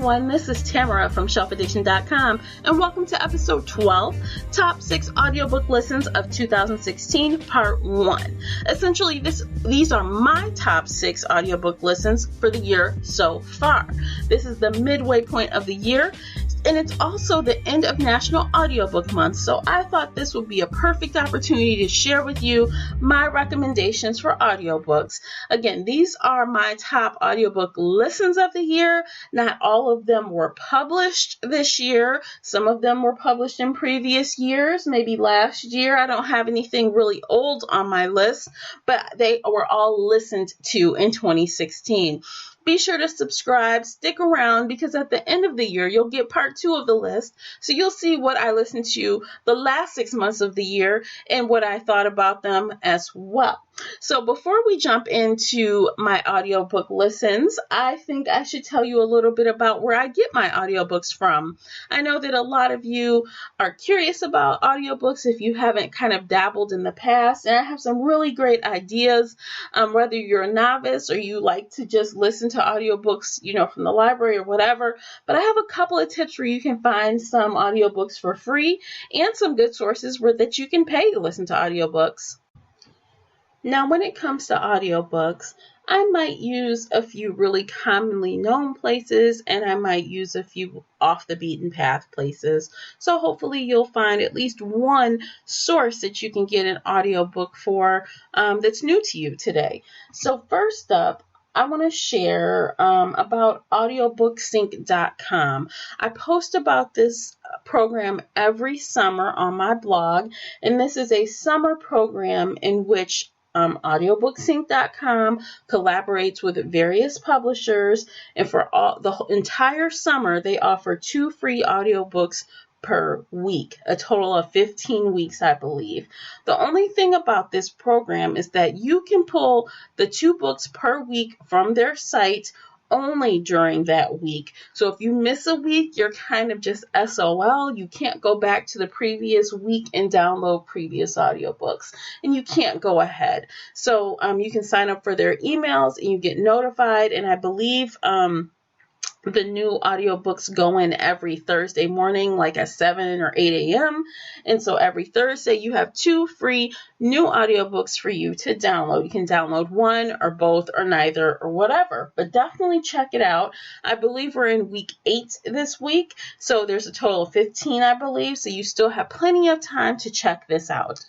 everyone, this is Tamara from shelfaddiction.com and welcome to episode 12, Top 6 Audiobook Listens of 2016, Part 1. Essentially, these are my top 6 audiobook listens for the year so far. This is the midway point of the year, and it's also the end of National Audiobook Month, so I thought this would be a perfect opportunity to share with you my recommendations for audiobooks. Again, these are my top audiobook listens of the year. Not all of them were published this year. Some of them were published in previous years, maybe last year. I don't have anything really old on my list, but they were all listened to in 2016. Be sure to subscribe, stick around, because at the end of the year, you'll get part 2 of the list. So you'll see what I listened to the last 6 months of the year and what I thought about them as well. So before we jump into my audiobook listens, I think I should tell you a little bit about where I get my audiobooks from. I know that a lot of you are curious about audiobooks if you haven't kind of dabbled in the past, and I have some really great ideas, whether you're a novice or you like to just listen to audiobooks, from the library or whatever. But I have a couple of tips where you can find some audiobooks for free and some good sources that you can pay to listen to audiobooks. Now, when it comes to audiobooks, I might use a few really commonly known places, and I might use a few off the beaten path places. So hopefully you'll find at least one source that you can get an audiobook for that's new to you today. So first up, I want to share about audiobooksync.com. I post about this program every summer on my blog, and this is a summer program in which audiobooksync.com collaborates with various publishers, and for the entire summer they offer 2 free audiobooks per week, a total of 15 weeks, I believe. The only thing about this program is that you can pull the 2 books per week from their site only during that week. So if you miss a week, you're kind of just SOL. You can't go back to the previous week and download previous audiobooks, and you can't go ahead. So you can sign up for their emails and you get notified, and I believe the new audiobooks go in every Thursday morning, like at 7 or 8 a.m. And so every Thursday, you have 2 free new audiobooks for you to download. You can download one or both or neither or whatever, but definitely check it out. I believe we're in week 8 this week, so there's a total of 15, I believe. So you still have plenty of time to check this out.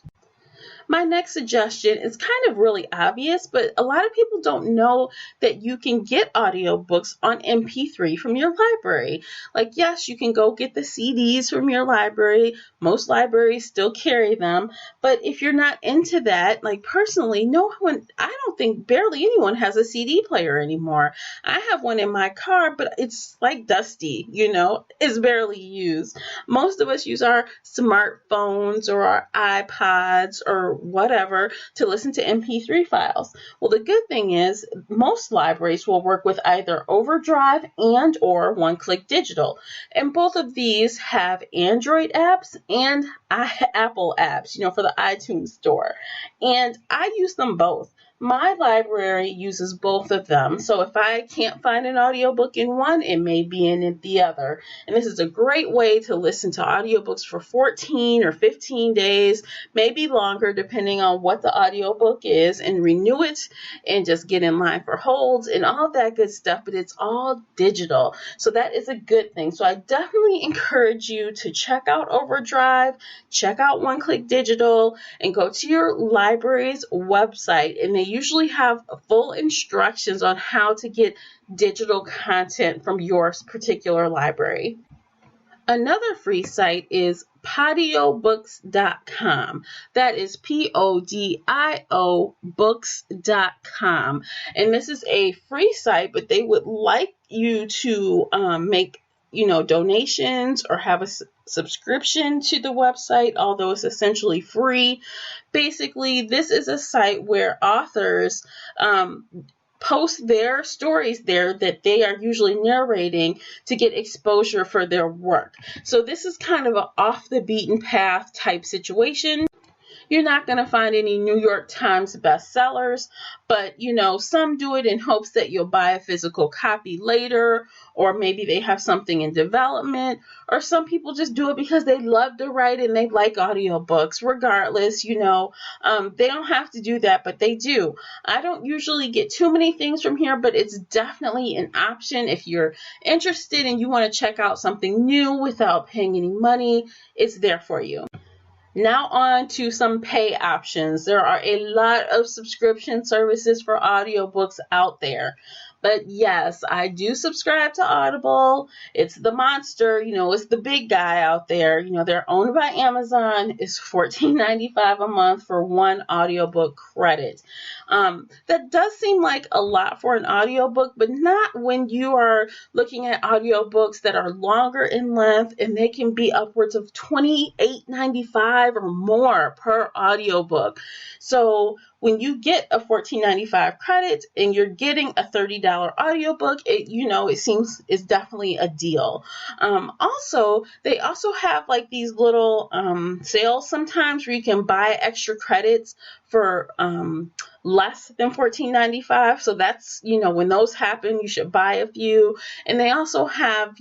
My next suggestion is kind of really obvious, but a lot of people don't know that you can get audiobooks on MP3 from your library. Like, yes, you can go get the CDs from your library. Most libraries still carry them. But if you're not into that, like personally, I don't think barely anyone has a CD player anymore. I have one in my car, but it's like dusty, it's barely used. Most of us use our smartphones or our iPods or whatever to listen to MP3 files. Well, the good thing is most libraries will work with either Overdrive and or One-Click Digital. And both of these have Android apps and Apple apps, for the iTunes store. And I use them both. My library uses both of them, so if I can't find an audiobook in one, it may be in the other. And this is a great way to listen to audiobooks for 14 or 15 days, maybe longer, depending on what the audiobook is, and renew it and just get in line for holds and all that good stuff, but it's all digital. So that is a good thing. So I definitely encourage you to check out Overdrive, check out One-Click Digital, and go to your library's website, and they usually have full instructions on how to get digital content from your particular library. Another free site is podiobooks.com. That is PODIO books.com. And this is a free site, but they would like you to make donations or have a subscription to the website, although it's essentially free. Basically, this is a site where authors post their stories there that they are usually narrating to get exposure for their work. So this is kind of an off the beaten path type situation. You're not going to find any New York Times bestsellers, but some do it in hopes that you'll buy a physical copy later, or maybe they have something in development, or some people just do it because they love to write and they like audiobooks. Regardless, they don't have to do that, but they do. I don't usually get too many things from here, but it's definitely an option if you're interested and you want to check out something new without paying any money. It's there for you. Now on to some pay options. There are a lot of subscription services for audiobooks out there. But yes, I do subscribe to Audible. It's the monster, it's the big guy out there. They're owned by Amazon. It's $14.95 a month for one audiobook credit. That does seem like a lot for an audiobook, but not when you are looking at audiobooks that are longer in length, and they can be upwards of $28.95 or more per audiobook. So when you get a $14.95 credit and you're getting a $30 audiobook, it seems it's definitely a deal. Also, they also have like these little sales sometimes where you can buy extra credits for less than $14.95. So that's, when those happen, you should buy a few. And they also have,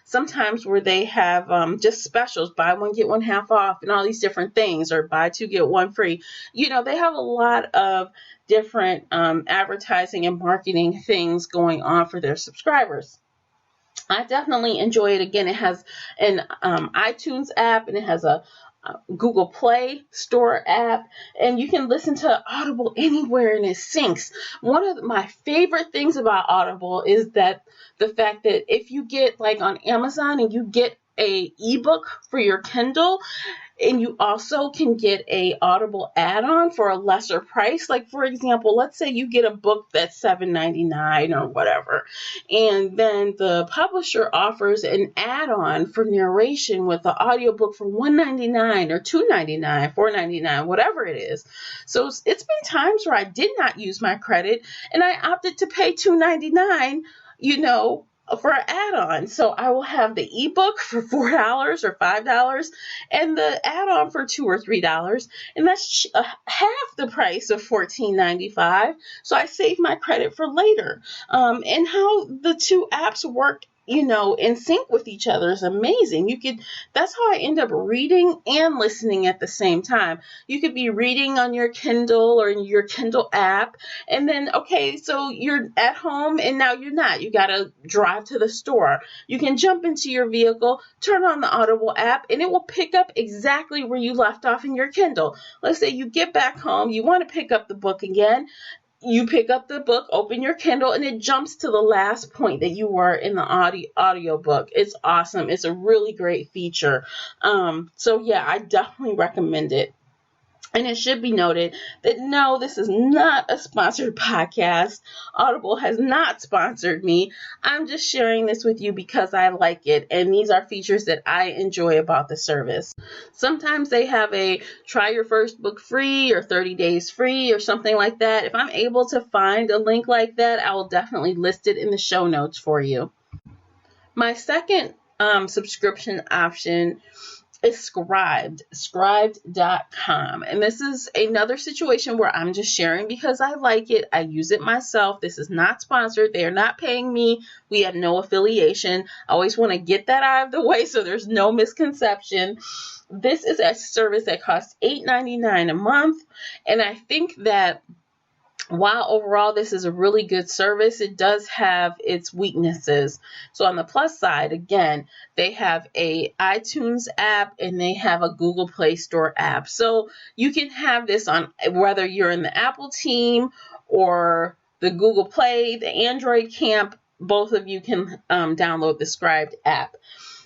sometimes where they have just specials, buy one, get one half off and all these different things, or buy two, get one free. They have a lot of different advertising and marketing things going on for their subscribers. I definitely enjoy it. Again, it has an iTunes app, and it has a Google Play Store app, and you can listen to Audible anywhere and it syncs. One of my favorite things about Audible is that the fact that if you get like on Amazon and you get a ebook for your Kindle, and you also can get a Audible add-on for a lesser price. Like, for example, let's say you get a book that's $7.99 or whatever, and then the publisher offers an add-on for narration with the audiobook for $1.99 or $2.99, $4.99, whatever it is. So it's been times where I did not use my credit, and I opted to pay $2.99, for an add-on. So I will have the ebook for $4 or $5 and the add-on for $2 or $3. And that's half the price of $14.95. So I save my credit for later. And how the two apps work, in sync with each other is amazing. That's how I end up reading and listening at the same time. You could be reading on your Kindle or in your Kindle app, and then, so you're at home and now you're not. You got to drive to the store. You can jump into your vehicle, turn on the Audible app, and it will pick up exactly where you left off in your Kindle. Let's say you get back home, you want to pick up the book again. You pick up the book, open your Kindle, and it jumps to the last point that you were in the audiobook. It's awesome. It's a really great feature. So yeah, I definitely recommend it. And it should be noted that no, this is not a sponsored podcast. Audible has not sponsored me. I'm just sharing this with you because I like it. And these are features that I enjoy about the service. Sometimes they have a try your first book free or 30 days free or something like that. If I'm able to find a link like that, I will definitely list it in the show notes for you. My second subscription option is Scribd.com. And this is another situation where I'm just sharing because I like it. I use it myself. This is not sponsored. They are not paying me. We have no affiliation. I always want to get that out of the way so there's no misconception. This is a service that costs $8.99 a month. And I think that while overall this is a really good service, it does have its weaknesses. So on the plus side, again, they have a iTunes app and they have a Google Play Store app. So you can have this on whether you're in the Apple team or the Google Play, the Android camp, both of you can download the Scribd app.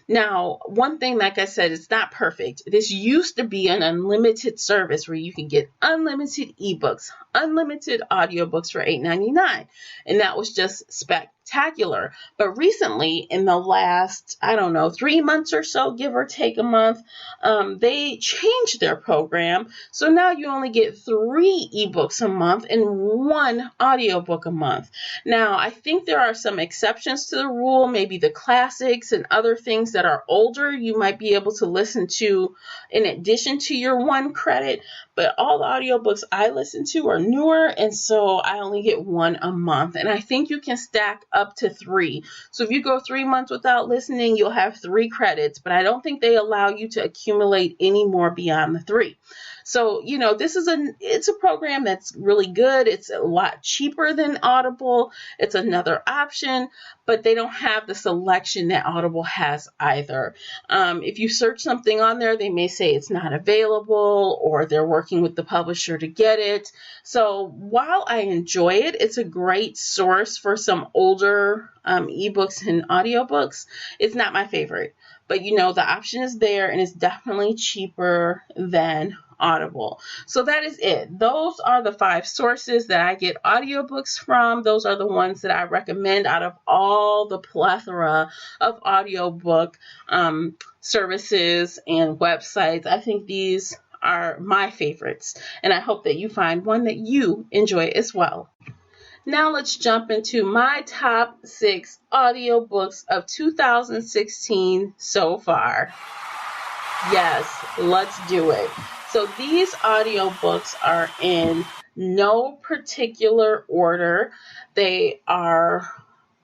Now, one thing, like I said, it's not perfect. This used to be an unlimited service where you can get unlimited ebooks, unlimited audiobooks for $8.99. And that was just spectacular. But recently, in the last, I don't know, 3 months or so, give or take a month, they changed their program. So now you only get 3 ebooks a month and 1 audiobook a month. Now, I think there are some exceptions to the rule, maybe the classics and other things that are older you might be able to listen to in addition to your 1 credit, but all the audiobooks I listen to are newer, and so I only get 1 a month, and I think you can stack up to 3. So if you go 3 months without listening, you'll have 3 credits, but I don't think they allow you to accumulate any more beyond the 3. So, this is it's a program that's really good. It's a lot cheaper than Audible. It's another option, but they don't have the selection that Audible has either. If you search something on there, they may say it's not available, or they're working with the publisher to get it. So while I enjoy it, it's a great source for some older ebooks and audiobooks. It's not my favorite, but the option is there, and it's definitely cheaper than Audible. So that is it. Those are the 5 sources that I get audiobooks from. Those are the ones that I recommend out of all the plethora of audiobook services and websites. I think these are my favorites, and I hope that you find one that you enjoy as well. Now let's jump into my top 6 audiobooks of 2016 so far. Yes, let's do it. So these audiobooks are in no particular order. They are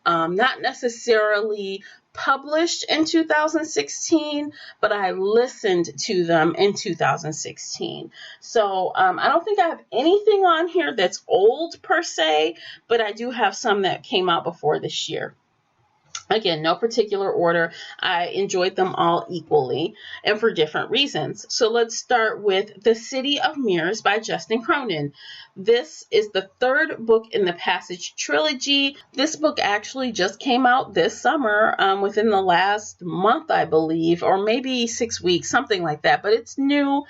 not necessarily published in 2016, but I listened to them in 2016. So I don't think I have anything on here that's old per se, but I do have some that came out before this year. Again, no particular order. I enjoyed them all equally and for different reasons. So let's start with The City of Mirrors by Justin Cronin. This is the 3rd book in the Passage trilogy. This book actually just came out this summer, within the last month, I believe, or maybe 6 weeks, something like that. But it's new,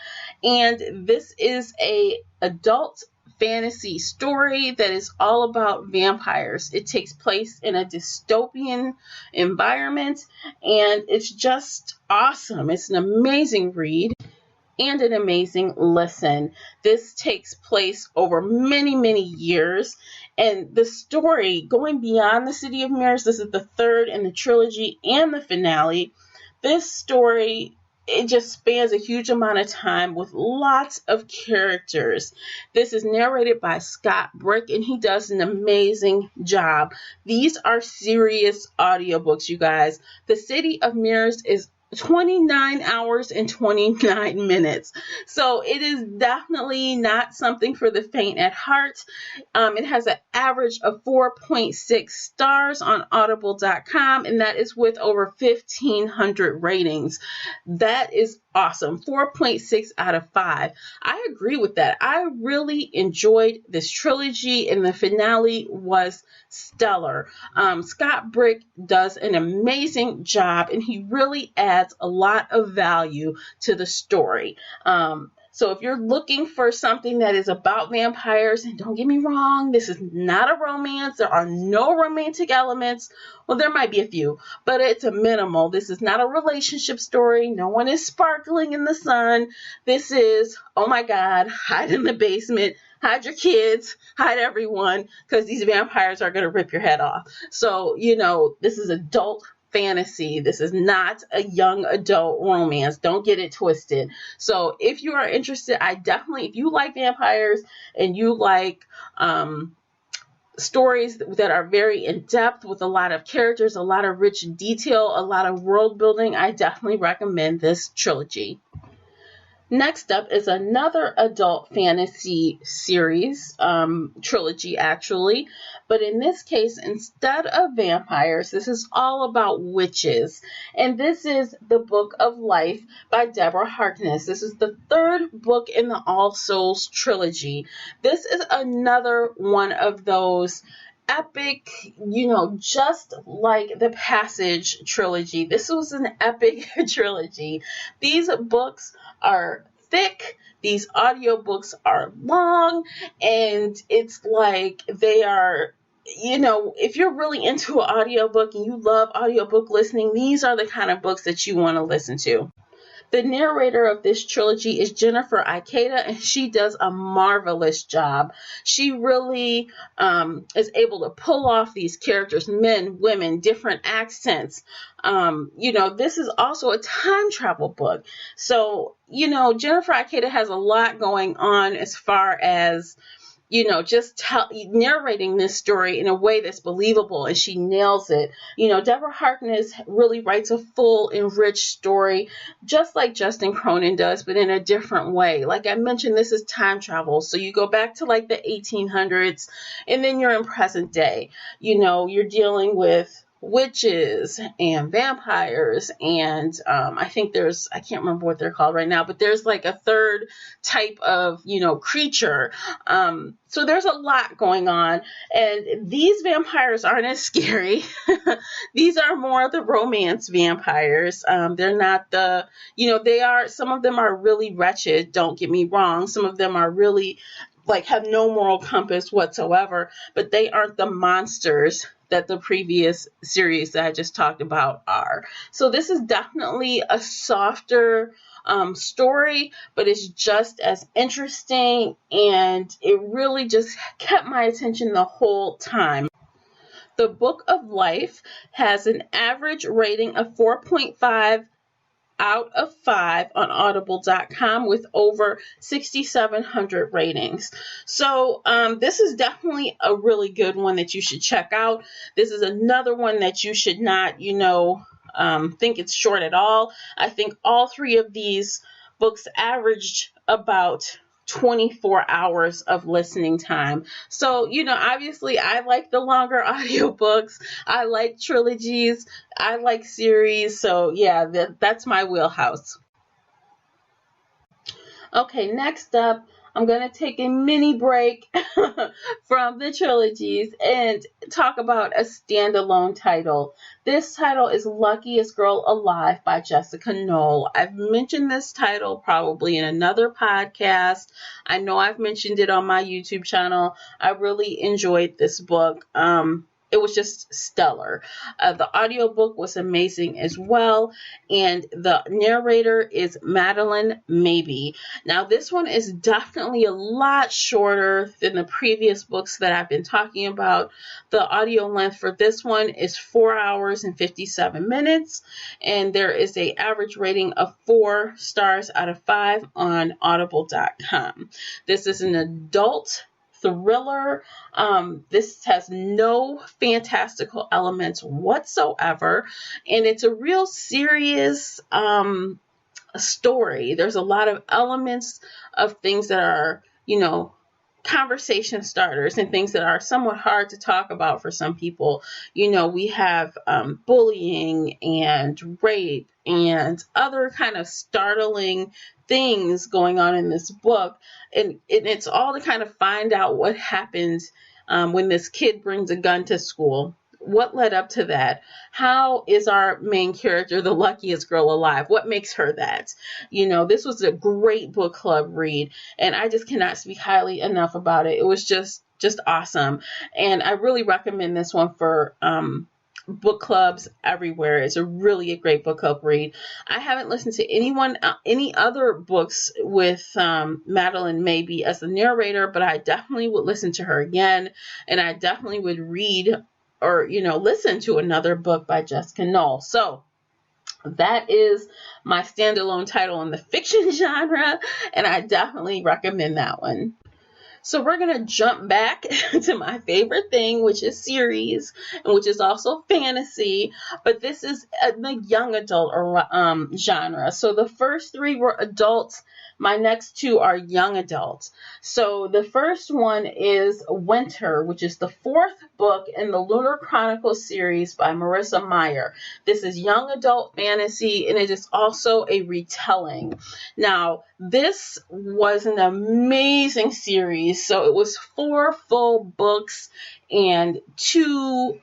and this is a adult fantasy story that is all about vampires. It takes place in a dystopian environment, and it's just awesome. It's an amazing read and an amazing listen. This takes place over many, many years, and the story going beyond The City of Mirrors, this is the 3rd in the trilogy and the finale. This story, it just spans a huge amount of time with lots of characters. This is narrated by Scott Brick, and he does an amazing job. These are serious audiobooks, you guys. The City of Mirrors is 29 hours and 29 minutes. So it is definitely not something for the faint at heart. It has an average of 4.6 stars on audible.com, and that is with over 1,500 ratings. That is awesome. 4.6 out of 5. I agree with that. I really enjoyed this trilogy, and the finale was stellar. Scott Brick does an amazing job, and he really adds a lot of value to the story. So if you're looking for something that is about vampires, and don't get me wrong, this is not a romance. There are no romantic elements. Well, there might be a few, but it's a minimal. This is not a relationship story. No one is sparkling in the sun. This is, oh my God, hide in the basement, hide your kids, hide everyone, because these vampires are going to rip your head off. So, this is adult fantasy. This is not a young adult romance. Don't get it twisted. So if you are interested, if you like vampires and you like stories that are very in-depth with a lot of characters, a lot of rich detail, a lot of world building, I definitely recommend this trilogy. Next up is another adult fantasy series, trilogy actually, but in this case, instead of vampires, this is all about witches, and this is The Book of Life by Deborah Harkness. This is the 3rd book in the All Souls trilogy. This is another one of those epic, just like the Passage trilogy. This was an epic trilogy. These books are thick. These audiobooks are long, and it's like they are if you're really into an audiobook and you love audiobook listening, these are the kind of books that you want to listen to. The narrator of this trilogy is Jennifer Ikeda, and she does a marvelous job. She really is able to pull off these characters, men, women, different accents. This is also a time travel book. So, Jennifer Ikeda has a lot going on as far as just narrating this story in a way that's believable, and she nails it. Deborah Harkness really writes a full, enriched story, just like Justin Cronin does, but in a different way. Like I mentioned, this is time travel, so you go back to like the 1800s, and then you're in present day. You're dealing with witches and vampires, and I think I can't remember what they're called right now, but there's like a third type of creature. So there's a lot going on, and these vampires aren't as scary. These are more of the romance vampires. They're not some of them are really wretched, don't get me wrong. Some of them are really have no moral compass whatsoever, but they aren't the monsters that the previous series that I just talked about are. So this is definitely a softer story, but it's just as interesting, and it really just kept my attention the whole time. The Book of Life has an average rating of 4.5 out of 5 on audible.com with over 6,700 ratings. So this is definitely a really good one that you should check out. This is another one that you should not, think it's short at all. I think all three of these books averaged about 24 hours of listening time. So, obviously I like the longer audiobooks. I like trilogies. I like series. So yeah, that's my wheelhouse. Okay, next up, I'm going to take a mini break from the trilogies and talk about a standalone title. This title is Luckiest Girl Alive by Jessica Knoll. I've mentioned this title probably in another podcast. I know I've mentioned it on my YouTube channel. I really enjoyed this book. It was just stellar. The audiobook was amazing as well. And the narrator is Madeline Mabie. Now, this one is definitely a lot shorter than the previous books that I've been talking about. The audio length for this one is 4 hours and 57 minutes. And there is an average rating of 4 stars out of 5 on audible.com. This is an adult thriller. This has no fantastical elements whatsoever, and it's a real serious story. There's a lot of elements of things that are, conversation starters and things that are somewhat hard to talk about for some people. We have bullying and rape and other kind of startling things going on in this book, and it's all to kind of find out what happens when this kid brings a gun to school. What led up to that? How is our main character the luckiest girl alive? What makes her that? This was a great book club read, and I just cannot speak highly enough about it. It was just awesome, and I really recommend this one for book clubs everywhere. It's a great book club read. I haven't listened to any other books with Madeline Mabie as the narrator, but I definitely would listen to her again, and I definitely would read or listen to another book by Jessica Knoll. So that is my standalone title in the fiction genre, and I definitely recommend that one. So we're going to jump back to my favorite thing, which is series, and which is also fantasy, but this is the young adult genre. So the first 3 were adults. My next 2 are young adults. So the first one is Winter, which is the 4th book in the Lunar Chronicles series by Marissa Meyer. This is young adult fantasy, and it is also a retelling. Now, this was an amazing series. So it was 4 full books and 2,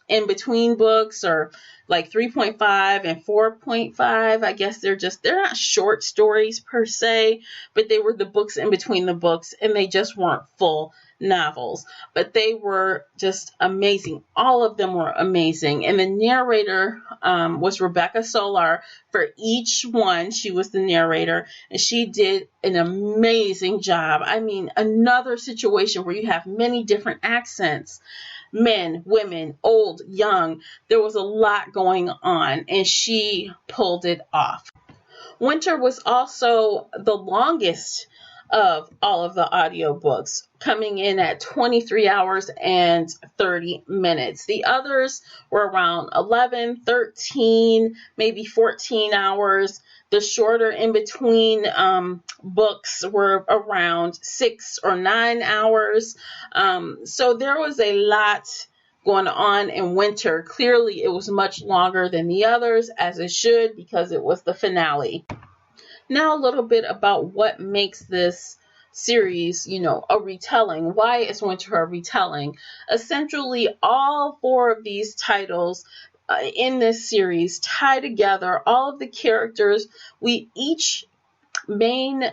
in between books, or like 3.5 and 4.5. I guess they're not short stories per se, but they were the books in between the books, and they just weren't full. novels, but they were just amazing. All of them were amazing. And the narrator was Rebecca Solar. For each one, she was the narrator, and she did an amazing job. I mean, another situation where you have many different accents, men, women, old, young. There was a lot going on, and she pulled it off. Winter was also the longest of all of the audiobooks, coming in at 23 hours and 30 minutes. The others were around 11, 13, maybe 14 hours. The shorter in between books were around 6 or 9 hours. So there was a lot going on in Winter. Clearly, it was much longer than the others, as it should, because it was the finale. Now a little bit about what makes this series, a retelling. Why is Winter a retelling? Essentially, all 4 of these titles in this series tie together all of the characters. Each main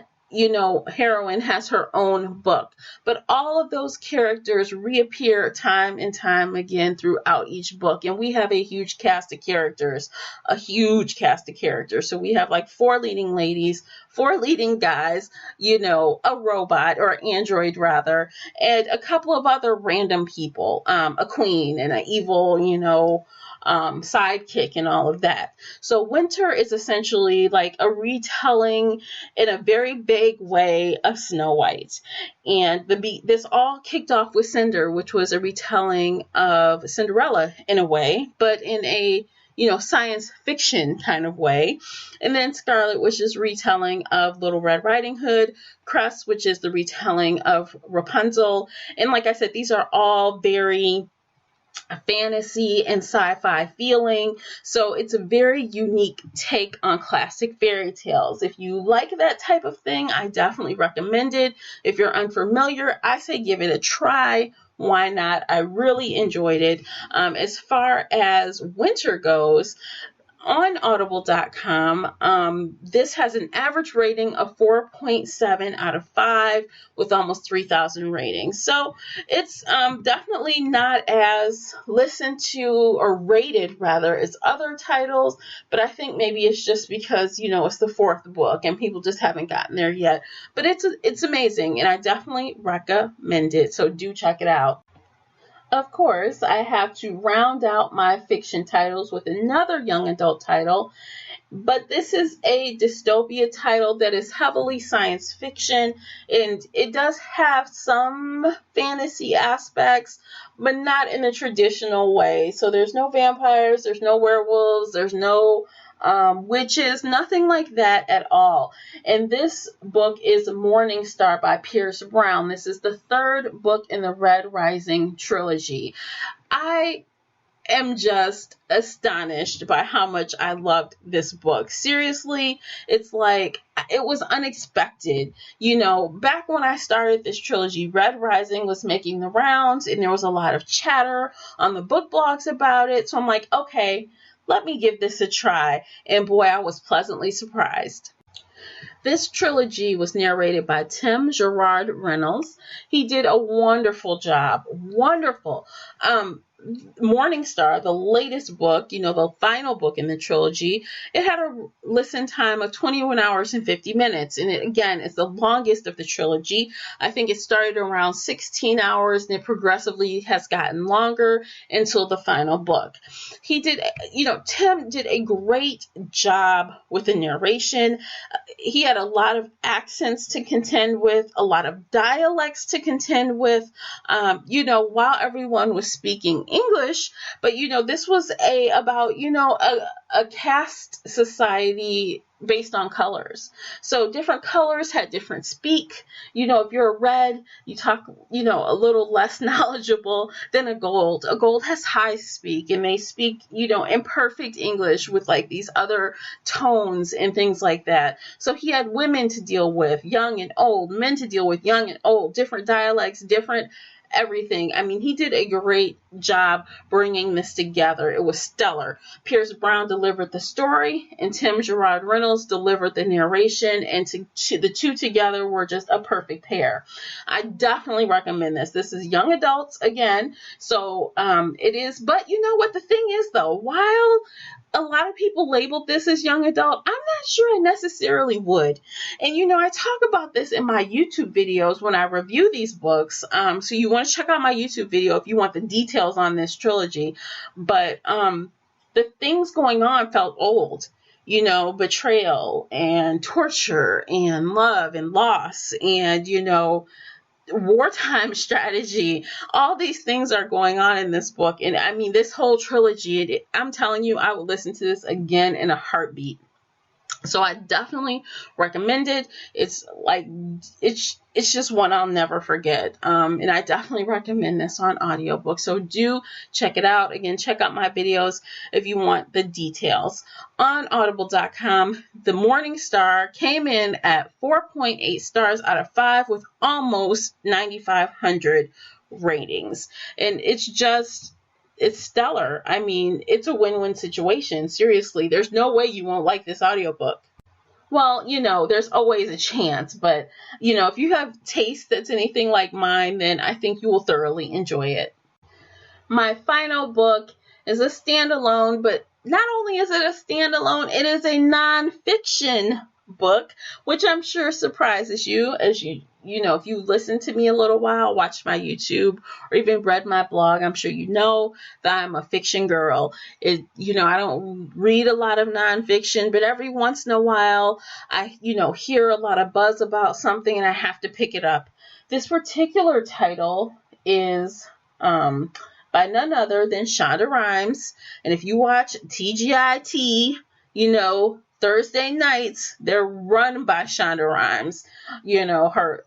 heroine has her own book, but all of those characters reappear time and time again throughout each book, and we have a huge cast of characters. So we have like 4 leading ladies, 4 leading guys, a robot or android rather, and a couple of other random people, a queen and an evil, sidekick and all of that. So Winter is essentially like a retelling in a very vague way of Snow White. And this all kicked off with Cinder, which was a retelling of Cinderella in a way, but in a science fiction kind of way. And then Scarlet, which is retelling of Little Red Riding Hood. Crest, which is the retelling of Rapunzel. And like I said, these are all very fantasy and sci-fi feeling. So it's a very unique take on classic fairy tales. If you like that type of thing, I definitely recommend it. If you're unfamiliar, I say give it a try. Why not? I really enjoyed it. As far as Winter goes, on audible.com, this has an average rating of 4.7 out of 5 with almost 3,000 ratings. So it's definitely not as listened to or rated rather as other titles, but I think maybe it's just because, it's the 4th book and people just haven't gotten there yet. But it's amazing, and I definitely recommend it. So do check it out. Of course, I have to round out my fiction titles with another young adult title, but this is a dystopia title that is heavily science fiction, and it does have some fantasy aspects, but not in a traditional way. So there's no vampires, there's no werewolves, there's no witches, nothing like that at all. And this book is Morning Star by Pierce Brown. This is the 3rd book in the Red Rising trilogy. I am just astonished by how much I loved this book. Seriously, it's like it was unexpected. Back when I started this trilogy, Red Rising was making the rounds, and there was a lot of chatter on the book blogs about it. So I'm like, okay, let me give this a try. And boy, I was pleasantly surprised. This trilogy was narrated by Tim Gerard Reynolds. He did a wonderful job. Wonderful. Morning Star, the latest book, the final book in the trilogy, it had a listen time of 21 hours and 50 minutes. And it's the longest of the trilogy. I think it started around 16 hours and it progressively has gotten longer until the final book. Tim did a great job with the narration. He had a lot of accents to contend with, a lot of dialects to contend with, while everyone was speaking English, but this was about a caste society based on colors. So different colors had different speak. If you're a red, you talk, a little less knowledgeable than a gold. A gold has high speak, and they speak, imperfect English with like these other tones and things like that. So he had women to deal with, young and old, men to deal with, young and old, different dialects, different everything. I mean, he did a great job bringing this together. It was stellar. Pierce Brown delivered the story, and Tim Gerard Reynolds delivered the narration, and the two together were just a perfect pair. I definitely recommend this. This is young adults again, so it is. But you know what the thing is, though, while a lot of people labeled this as young adult, I'm not sure I necessarily would. And you know, I talk about this in my YouTube videos when I review these books. So you want to check out my YouTube video if you want the details on this trilogy. But the things going on felt old. You know, betrayal and torture and love and loss and, you know, wartime strategy. All these things are going on in this book. And I mean, this whole trilogy, I'm telling you, I would listen to this again in a heartbeat. So I definitely recommend it. It's like, it's just one I'll never forget. And I definitely recommend this on audiobook. So do check it out. Again, check out my videos if you want the details. On audible.com, the Morningstar came in at 4.8 stars out of 5 with almost 9,500 ratings. And it's stellar. I mean, it's a win-win situation. Seriously, there's no way you won't like this audiobook. Well, you know, there's always a chance, but, you know, if you have taste that's anything like mine, then I think you will thoroughly enjoy it. My final book is a standalone, but not only is it a standalone, it is a nonfiction book, which I'm sure surprises you, as you know, if you listen to me a little while, watched my YouTube, or even read my blog, I'm sure you know that I'm a fiction girl. You know, I don't read a lot of nonfiction, but every once in a while, I, you know, hear a lot of buzz about something and I have to pick it up. This particular title is by none other than Shonda Rhimes. And if you watch TGIT, you know, Thursday nights, they're run by Shonda Rhimes. You know, her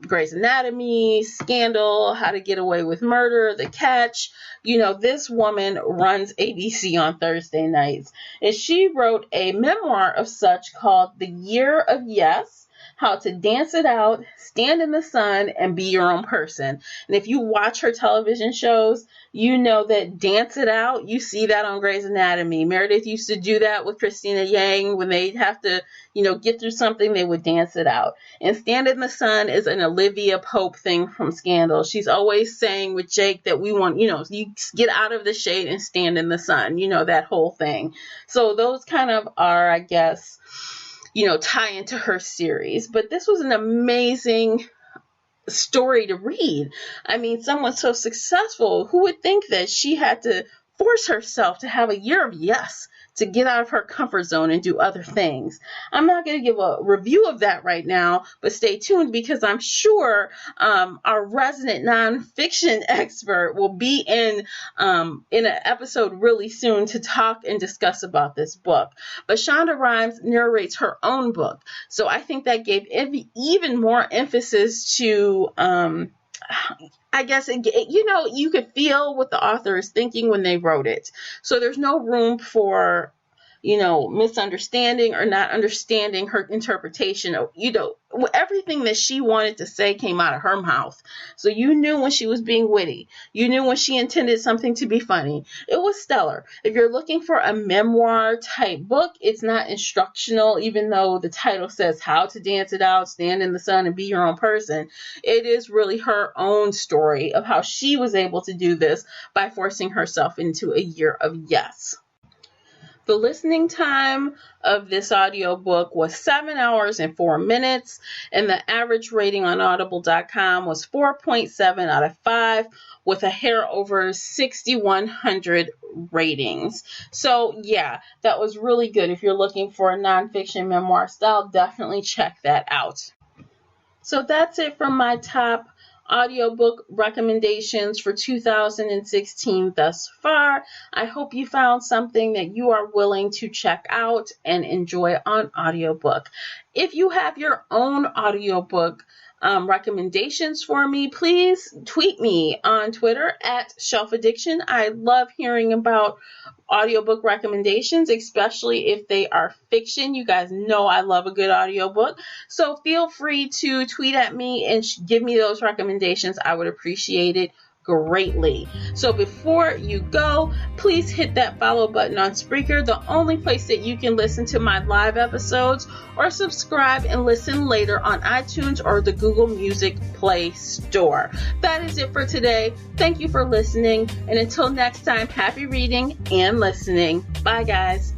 Grey's Anatomy, Scandal, How to Get Away with Murder, The Catch. You know, this woman runs ABC on Thursday nights. And she wrote a memoir of such called The Year of Yes, How to Dance It Out, Stand in the Sun, and Be Your Own Person. And if you watch her television shows, you know that Dance It Out, you see that on Grey's Anatomy. Meredith used to do that with Christina Yang. When they'd have to, you know, get through something, they would dance it out. And Stand in the Sun is an Olivia Pope thing from Scandal. She's always saying with Jake that we want, you know, you get out of the shade and stand in the sun, you know, that whole thing. So those kind of are, I guess, you know, tie into her series. But this was an amazing story to read. I mean, someone so successful, who would think that she had to force herself to have a year of yes to get out of her comfort zone and do other things. I'm not going to give a review of that right now, but stay tuned because I'm sure our resident nonfiction expert will be in an episode really soon to talk and discuss about this book. But Shonda Rhimes narrates her own book, so I think that gave even more emphasis to I guess, you know, you could feel what the author is thinking when they wrote it. So there's no room for, you know, misunderstanding or not understanding her interpretation of, you know, everything that she wanted to say came out of her mouth. So you knew when she was being witty. You knew when she intended something to be funny. It was stellar. If you're looking for a memoir type book, it's not instructional, even though the title says How to Dance It Out, Stand in the Sun, and Be Your Own Person. It is really her own story of how she was able to do this by forcing herself into a year of yes. The listening time of this audiobook was 7 hours and 4 minutes, and the average rating on audible.com was 4.7 out of 5 with a hair over 6,100 ratings. So yeah, that was really good. If you're looking for a nonfiction memoir style, definitely check that out. So that's it from my top audiobook recommendations for 2016 thus far. I hope you found something that you are willing to check out and enjoy on audiobook. If you have your own audiobook recommendations for me, please tweet me on Twitter at Shelf Addiction. I love hearing about audiobook recommendations, especially if they are fiction. You guys know I love a good audiobook. So feel free to tweet at me and give me those recommendations. I would appreciate it greatly. So before you go, please hit that follow button on Spreaker, the only place that you can listen to my live episodes, or subscribe and listen later on iTunes or the Google Music Play Store. That is it for today. Thank you for listening, and until next time, happy reading and listening. Bye, guys.